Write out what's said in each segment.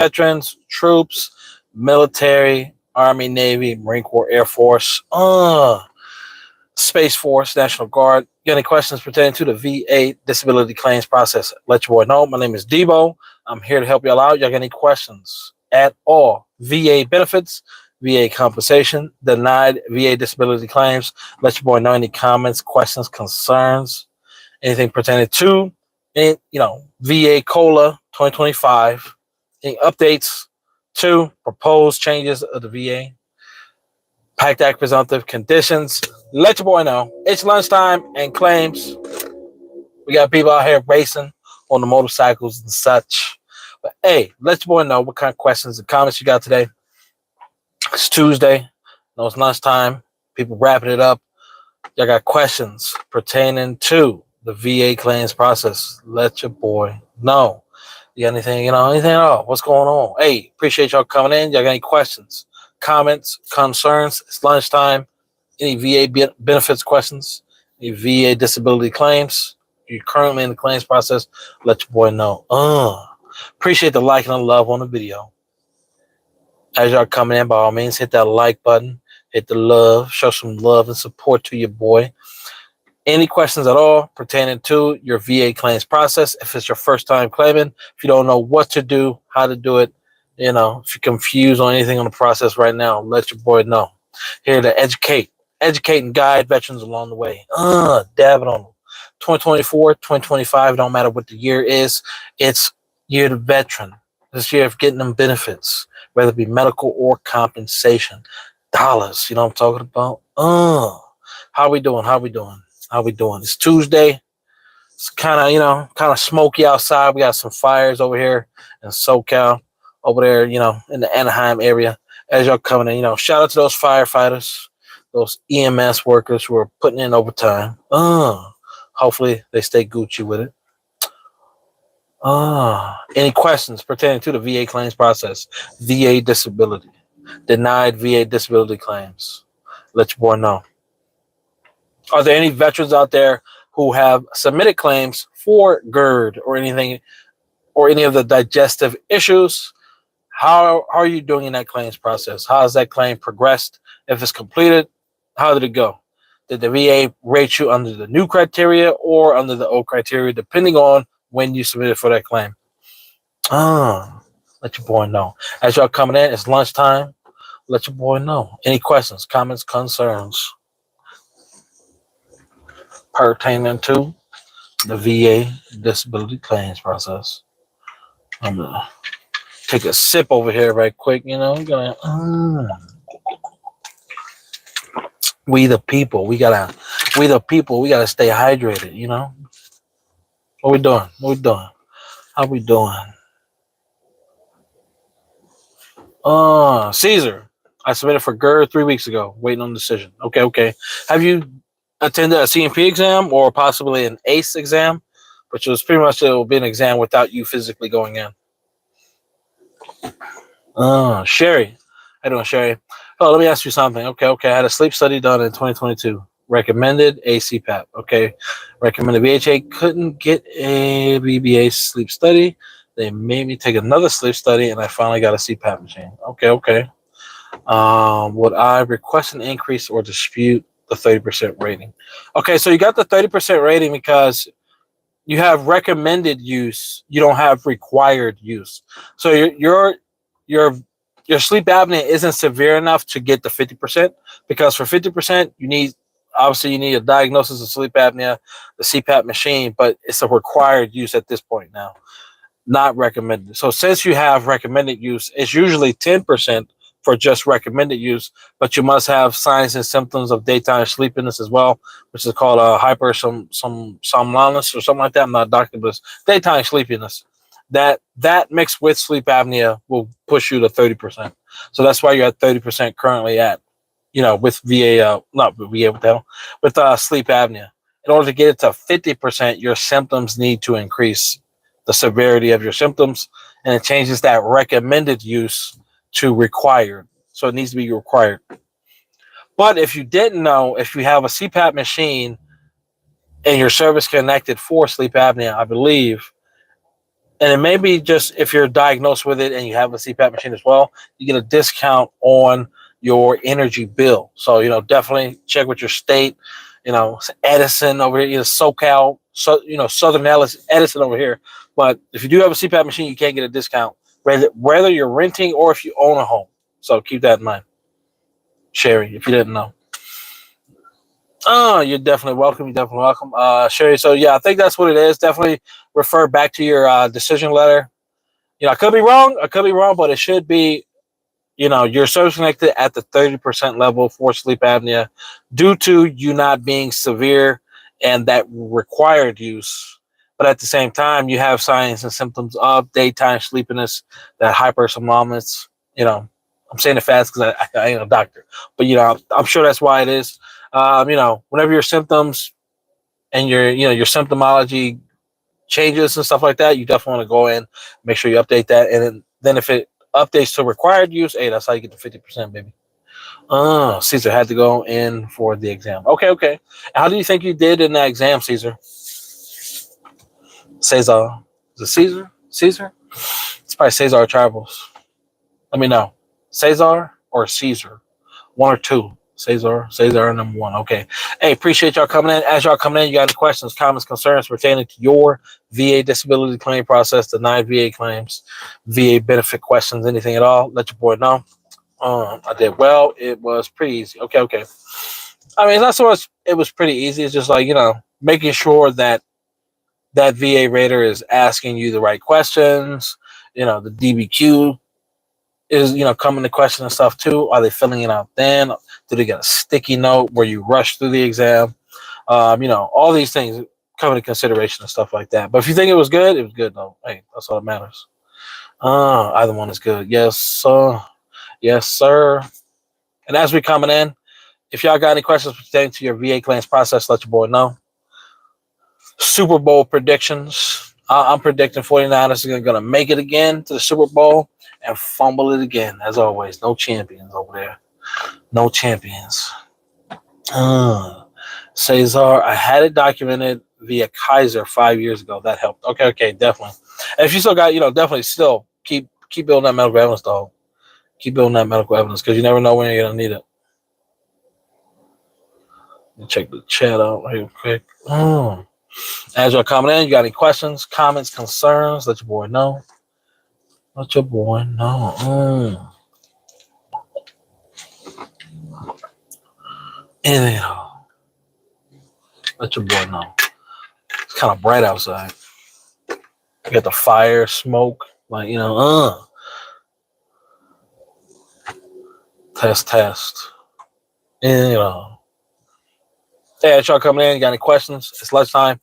veterans, troops, military, Army, Navy, Marine Corps, Air Force, Space Force, National Guard. You got any questions pertaining to the VA disability claims process? Let your boy know. My name is Debo. I'm here to help y'all out. Y'all got any questions at all? VA benefits, VA compensation, denied VA disability claims. Let your boy know. Any comments, questions, concerns, anything pertaining to, VA COLA 2025. Any updates to proposed changes of the VA Pact Act presumptive conditions. Let your boy know. It's lunchtime and claims. We got people out here racing on the motorcycles and such. But hey, let your boy know what kind of questions and comments you got today. It's Tuesday. No, it's lunchtime. People wrapping it up. Y'all got questions pertaining to the VA claims process. Let your boy know. You got anything, anything at all? What's going on? Hey, appreciate y'all coming in. Y'all got any questions, comments, concerns? It's lunchtime. Any VA benefits questions? Any VA disability claims? You're currently in the claims process. Let your boy know. Appreciate the like and the love on the video. As y'all coming in, by all means, hit that like button. Hit the love. Show some love and support to your boy. Any questions at all pertaining to your VA claims process? If it's your first time claiming, if you don't know what to do, how to do it, if you're confused on anything on the process right now, let your boy know. Here to educate and guide veterans along the way. Dab it on them. 2024, 2025, don't matter what the year is, it's year to veteran. This year of getting them benefits, whether it be medical or compensation. Dollars, you know what I'm talking about? How we doing? It's Tuesday. It's kind of smoky outside. We got some fires over here in SoCal, over there, in the Anaheim area. As y'all coming in, shout out to those firefighters, those EMS workers who are putting in overtime. Hopefully they stay Gucci with it. Any questions pertaining to the VA claims process? VA disability, denied VA disability claims. Let your boy know. Are there any veterans out there who have submitted claims for GERD or anything, or any of the digestive issues? How are you doing in that claims process? How has that claim progressed? If it's completed, how did it go? Did the VA rate you under the new criteria or under the old criteria, depending on when you submitted for that claim? Let your boy know. As y'all coming in, it's lunchtime. Let your boy know. Any questions, comments, concerns pertaining to the VA disability claims process? I'm gonna take a sip over here right quick. We the people. We gotta stay hydrated. What we doing? How we doing? Caesar, I submitted for GERD 3 weeks ago, waiting on decision. Okay. Have you attended a CMP exam or possibly an ACE exam? Which was pretty much, it will be an exam without you physically going in. Sherry. How you doing, Sherry? Oh, let me ask you something. Okay. I had a sleep study done in 2022. Recommended a CPAP. Okay. Recommended VHA. Couldn't get a BBA sleep study. They made me take another sleep study, and I finally got a CPAP machine. Okay. Would I request an increase or dispute the 30% rating? Okay, so you got the 30% rating because you have recommended use. You don't have required use. So your sleep apnea isn't severe enough to get the 50%, because for 50% you need a diagnosis of sleep apnea, the CPAP machine, but it's a required use at this point now, not recommended. So since you have recommended use, it's usually 10% for just recommended use, but you must have signs and symptoms of daytime sleepiness as well, which is called somnolence or something like that. I'm not a doctor, but it's daytime sleepiness. That mixed with sleep apnea will push you to 30%. So that's why you're at 30% currently at, with VA, not with VA, with sleep apnea. In order to get it to 50%, your symptoms need to increase, the severity of your symptoms, and it changes that recommended use to required. So it needs to be required. But if you didn't know, if you have a CPAP machine and your service connected for sleep apnea, I believe And it may be just if you're diagnosed with it and you have a CPAP machine as well, you get a discount on your energy bill. So, definitely check with your state. Edison over here, SoCal, Southern Edison over here. But if you do have a CPAP machine, you can't get a discount, whether you're renting or if you own a home. So keep that in mind, Sherry, if you didn't know. Oh, you're definitely welcome. You're definitely welcome, Sherry. So yeah, I think that's what it is. Definitely refer back to your decision letter. I could be wrong. But it should be, you're service connected at the 30% level for sleep apnea due to you not being severe and that required use. But at the same time, you have signs and symptoms of daytime sleepiness, that hypersomnolence. I'm saying it fast because I ain't a doctor, but I'm sure that's why it is. Whenever your symptoms and your symptomology changes and stuff like that, you definitely want to go in, make sure you update that, and then if it updates to required use, hey, that's how you get the 50%, baby. Caesar had to go in for the exam. Okay. How do you think you did in that exam, Caesar? Cesar. Is it Caesar? Caesar? It's probably Cesar Travels. Let me know. Cesar or Caesar? One or two. Cesar number one. Okay. Hey, appreciate y'all coming in. As y'all coming in, you got any questions, comments, concerns pertaining to your VA disability claim process, denied VA claims, VA benefit questions, anything at all, let your boy know. I did well. It was pretty easy. Okay. I mean, it's not so much it was pretty easy. It's just like, making sure that VA rater is asking you the right questions. The DBQ is, coming to question and stuff too. Are they filling it out then? Do they get a sticky note where you rush through the exam? All these things come into consideration and stuff like that. But if you think it was good though. Hey, that's all that matters. Either one is good. Yes, sir. Yes, sir. And as we coming in, if y'all got any questions pertaining to your VA claims process, let your boy know. Super Bowl predictions. I'm predicting 49ers are going to make it again to the Super Bowl and fumble it again. As always, no champions over there. No champions. Cesar, I had it documented via Kaiser 5 years ago. That helped. Okay, definitely. And if you still got, definitely still keep building that medical evidence, dog. Keep building that medical evidence because you never know when you're going to need it. Let me check the chat out real quick. As you're coming in, you got any questions, comments, concerns, let your boy know. Let your boy know. Anything at all. Let your boy know. It's kind of bright outside. You got the fire, smoke, Test. Hey, y'all coming in, you got any questions? It's lunchtime.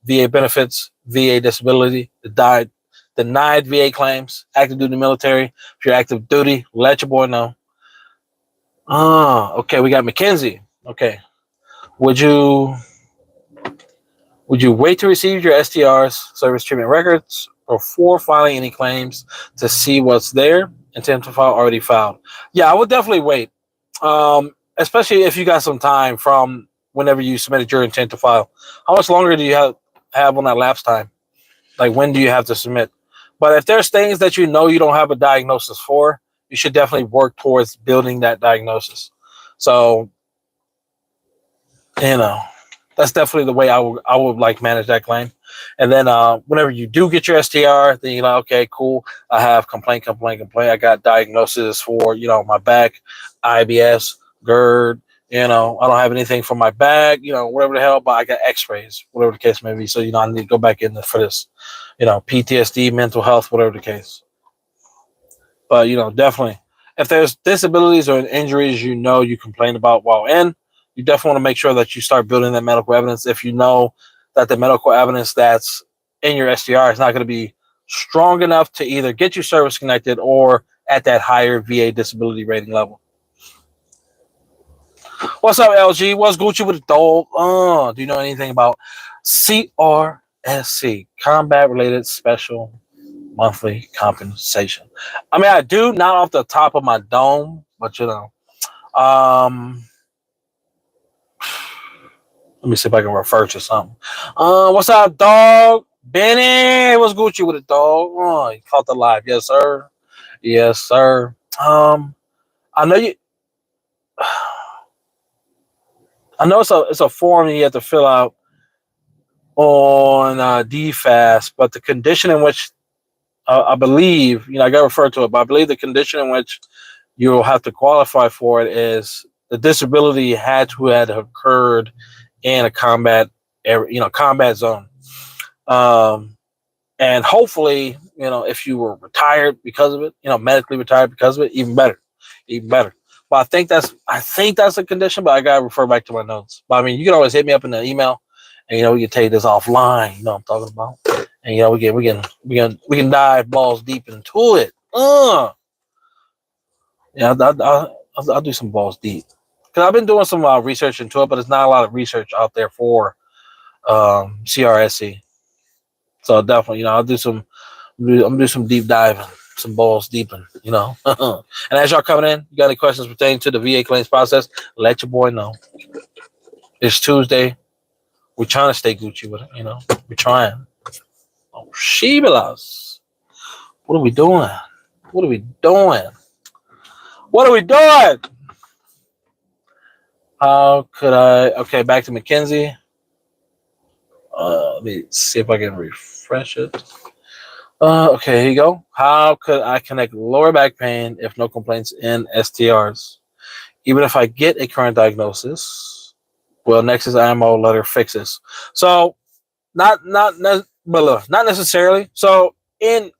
VA benefits, VA disability, denied VA claims, active duty military. If you're active duty, let your boy know. Okay, we got Mackenzie. Okay. Would you wait to receive your STR's service treatment records before filing any claims to see what's there? Intent to file already filed. Yeah, I would definitely wait. Especially if you got some time from whenever you submitted your intent to file. How much longer do you have on that lapse time? Like, when do you have to submit? But if there's things that you don't have a diagnosis for, you should definitely work towards building that diagnosis. So, that's definitely the way I would like manage that claim. And then whenever you do get your STR, then you're like, okay, cool. I have complaint. I got diagnosis for, my back, IBS, GERD. I don't have anything for my back, whatever the hell, but I got x-rays, whatever the case may be. So, I need to go back in for this, PTSD, mental health, whatever the case. But, definitely, if there's disabilities or injuries you complained about while in, you definitely want to make sure that you start building that medical evidence. If you know that the medical evidence that's in your STR is not going to be strong enough to either get you service connected or at that higher VA disability rating level. What's up, LG? What's Gucci with the dog? Do you know anything about CRSC, Combat Related Special Monthly Compensation? I mean, I do, not off the top of my dome, but let me see if I can refer to something. What's up, dog? Benny, what's Gucci with it, dog? Oh, you caught the live. Yes, sir. Yes, sir. I know you. I know it's a form you have to fill out on DFAST, but the condition in which I believe, I got referred to it, but I believe the condition in which you'll have to qualify for it is the disability had to have occurred in a combat area, combat zone. And hopefully, if you were retired because of it, medically retired because of it, even better, even better. But I think that's a condition, but I gotta refer back to my notes. But I mean, you can always hit me up in the email, and we can take this offline. You know what I'm talking about, and we can dive balls deep into it. Yeah, I'll do some balls deep because I've been doing some research into it, but there's not a lot of research out there for CRSC. So definitely, I'm gonna do some deep diving, some balls deeping, And as y'all coming in, you got any questions pertaining to the VA claims process? Let your boy know. It's Tuesday. We're trying to stay Gucci with it, We're trying. Oh, Shebelas. What are we doing? What are we doing? What are we doing? How could I? Okay, back to McKinsey. Let me see if I can refresh it. Okay, here you go. How could I connect lower back pain if no complaints in STRs? Even if I get a current diagnosis, will Nexus IMO letter fix this? So, not necessarily. So, in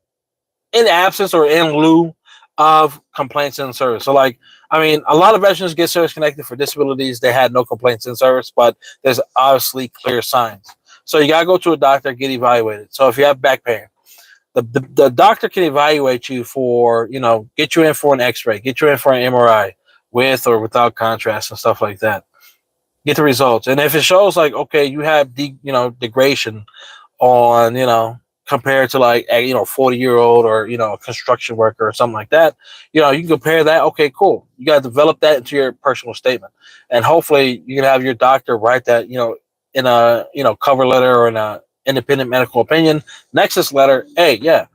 absence or in lieu of complaints in service. So, a lot of veterans get service connected for disabilities. They had no complaints in service, but there's obviously clear signs. So, you got to go to a doctor, get evaluated. So, if you have back pain, the doctor can evaluate you for, get you in for an x-ray, get you in for an MRI with or without contrast and stuff like that. Get the results. And if it shows okay, you have degradation on, compared to 40-year-old or, a construction worker or something like that, you can compare that. Okay, cool. You got to develop that into your personal statement. And hopefully you can have your doctor write that, in a, cover letter or in a independent medical opinion nexus letter. Hey, yeah,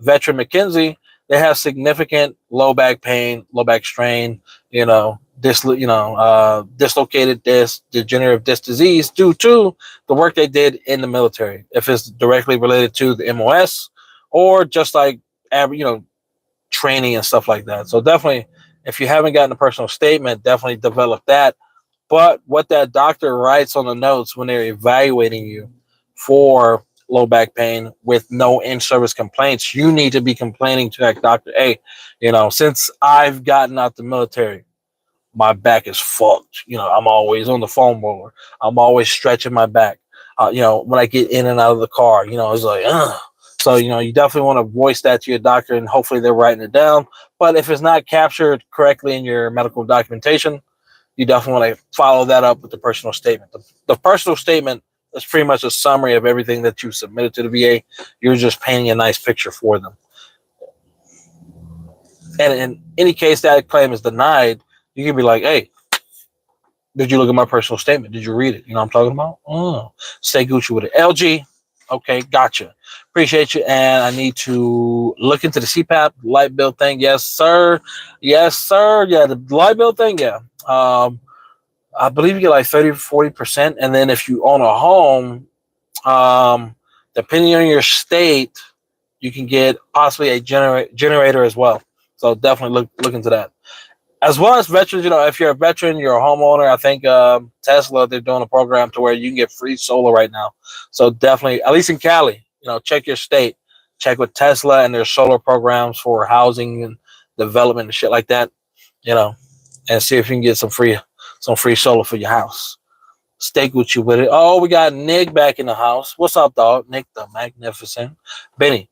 veteran McKinsey, they have significant low back pain, low back strain, dislocated disc, degenerative disc disease due to the work they did in the military. If it's directly related to the MOS or just training and stuff like that. So definitely, if you haven't gotten a personal statement, definitely develop that. But what that doctor writes on the notes when they're evaluating you for low back pain with no in-service complaints, you need to be complaining to that doctor. Hey, since I've gotten out the military, my back is fucked. I'm always on the foam roller. I'm always stretching my back. When I get in and out of the car, it's like, ugh. So, you definitely want to voice that to your doctor, and hopefully they're writing it down. But if it's not captured correctly in your medical documentation, you definitely want to follow that up with the personal statement. The personal statement is pretty much a summary of everything that you submitted to the VA. You're just painting a nice picture for them. And in any case that claim is denied, you can be like, hey, did you look at my personal statement? Did you read it? You know what I'm talking about? Oh, stay Gucci with it. LG, okay, gotcha. Appreciate you. And I need to look into the CPAP light bill thing. Yes, sir. Yes, sir. Yeah, the light bill thing, yeah. I believe you get 30-40%. And then if you own a home, depending on your state, you can get possibly a generator as well. So definitely look into that. As well as veterans, if you're a veteran, you're a homeowner, I think Tesla, they're doing a program to where you can get free solar right now. So definitely, at least in Cali, check your state. Check with Tesla and their solar programs for housing and development and shit like that, and see if you can get some free solar for your house. Stay Gucci with it. Oh, we got Nick back in the house. What's up, dog? Nick the Magnificent. Benny,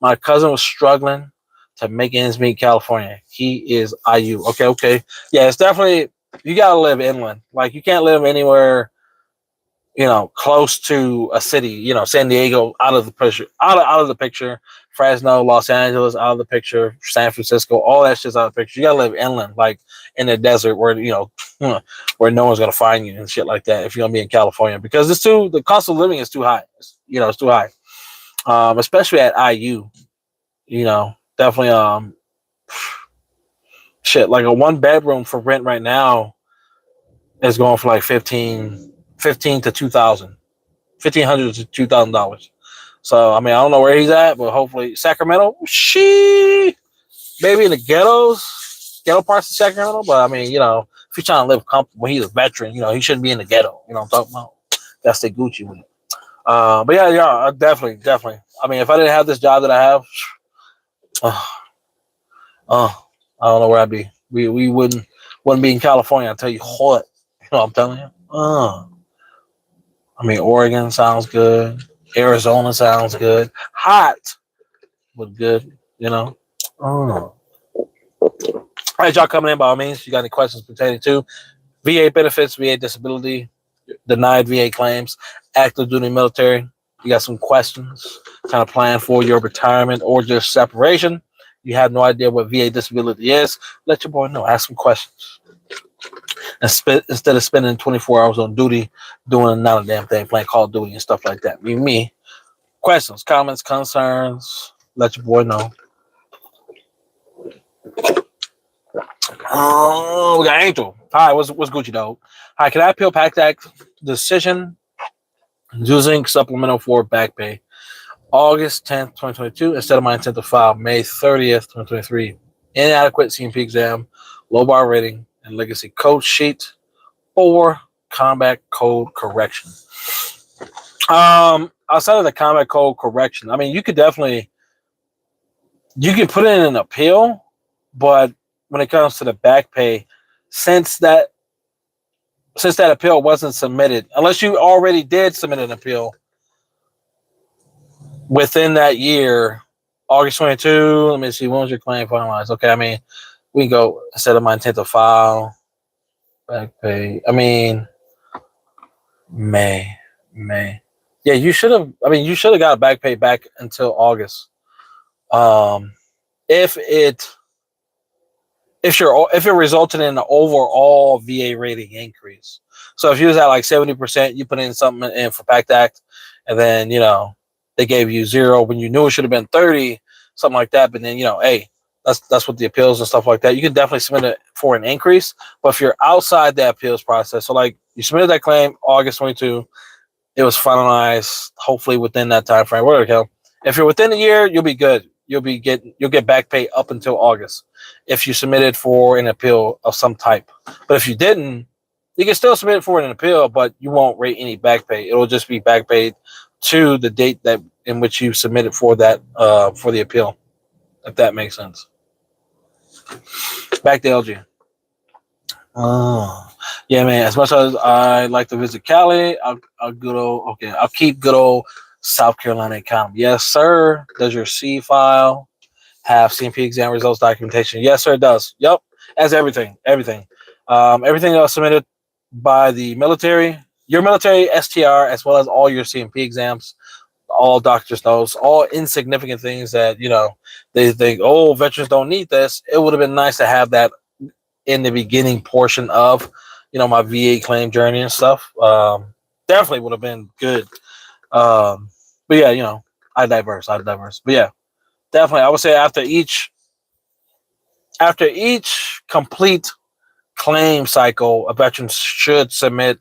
my cousin was struggling to make ends meet in California. He is IU. Okay. Yeah, it's definitely, you got to live inland. You can't live anywhere, close to a city, San Diego out of the picture, out of the picture. Fresno, Los Angeles out of the picture. San Francisco, all that shit's out of the picture. You got to live inland, in the desert where, where no one's going to find you and shit like that if you're going to be in California, because the cost of living is too high. It's too high. especially at IU. You know, definitely shit, like a 1 bedroom for rent right now is going for like 15 to 2,000, $1,500 to $2,000. So I mean, I don't know where he's at, but hopefully Sacramento, maybe in the ghetto parts of Sacramento. But I mean, you know, if you're trying to live comfortable, he's a veteran. You know, he shouldn't be in the ghetto. You know what I'm talking about? That's the Gucci with it. But yeah, definitely. I mean, if I didn't have this job that I have, I don't know where I'd be. We wouldn't be in California. I'll tell you what. You know what I'm telling you? I mean, Oregon sounds good. Arizona sounds good. Hot, but good. You know. All right, y'all coming in by all means. You got any questions pertaining to VA benefits, VA disability, denied VA claims, active duty military? You got some questions, kind of plan for your retirement or just separation. You have no idea what VA disability is. Let your boy know. Ask some questions. Instead of spending 24 hours on duty doing not a damn thing, playing Call of Duty and stuff like that. Me. Questions, comments, concerns. Let your boy know. Oh, we got Angel. Hi, what's Gucci, dog? Hi, can I appeal Pact Act decision using supplemental for back pay? August 10th, 2022, instead of my intent to file May 30th, 2023. Inadequate CMP exam, low bar rating, and legacy code sheet, or combat code correction. Outside of the combat code correction, I mean, you can put in an appeal, but when it comes to the back pay, since that appeal wasn't submitted, unless you already did submit an appeal within that year, August 22, let me see, when was your claim finalized? Okay, I mean, we go, instead of my intent to file, back pay, I mean, May. Yeah, you should have got back pay back until August. If it resulted in an overall VA rating increase. So if you was at like 70%, you put in something in for Pact Act, and then, you know, they gave you 0 when you knew it should have been 30, something like that. But then, you know, hey, that's what the appeals and stuff like that. You can definitely submit it for an increase. But if you're outside the appeals process, so like you submitted that claim August 22, it was finalized hopefully within that time frame. Whatever the hell. If you're within a year, you'll be good. You'll get back pay up until August if you submitted for an appeal of some type. But if you didn't, you can still submit for an appeal, but you won't rate any back pay. It'll just be back paid to the date that in which you submitted for that for the appeal, if that makes sense. Back to LG. Oh, yeah, man. As much as I like to visit Cali, I'll keep good old South Carolina account. Yes, sir. Does your C file have CMP exam results documentation? Yes, sir, it does. Yep. As everything. Everything that was submitted by the military, your military STR, as well as all your CMP exams, all doctors knows, all insignificant things that, you know, they think, oh, veterans don't need this. It would have been nice to have that in the beginning portion of, you know, my VA claim journey and stuff. Definitely would have been good. But yeah, you know, I diverse. But yeah, definitely, I would say after each complete claim cycle, a veteran should submit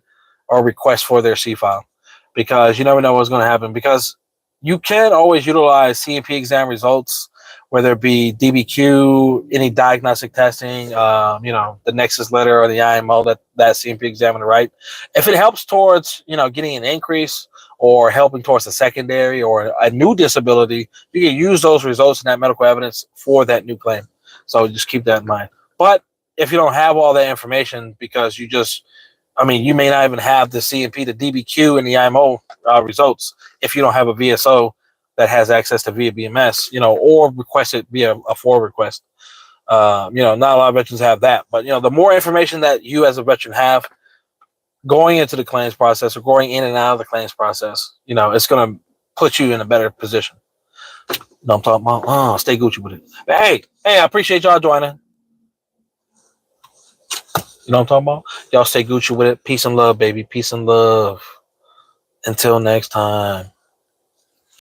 or request for their C file, because you never know what's going to happen. Because you can always utilize CMP exam results, whether it be DBQ, any diagnostic testing, you know, the Nexus letter or the IMO that CMP examiner write. If it helps towards, you know, getting an increase or helping towards a secondary or a new disability, you can use those results and that medical evidence for that new claim. So just keep that in mind. But if you don't have all that information, because you may not even have the CMP, the DBQ, and the IMO results if you don't have a VSO that has access to via BMS, you know, or request it via a forward request. You know, not a lot of veterans have that. But, you know, the more information that you as a veteran have going into the claims process or going in and out of the claims process, you know, it's going to put you in a better position. You know what I'm talking about? Stay Gucci with it. But hey, I appreciate y'all joining. You know what I'm talking about? Y'all stay Gucci with it. Peace and love, baby. Peace and love. Until next time.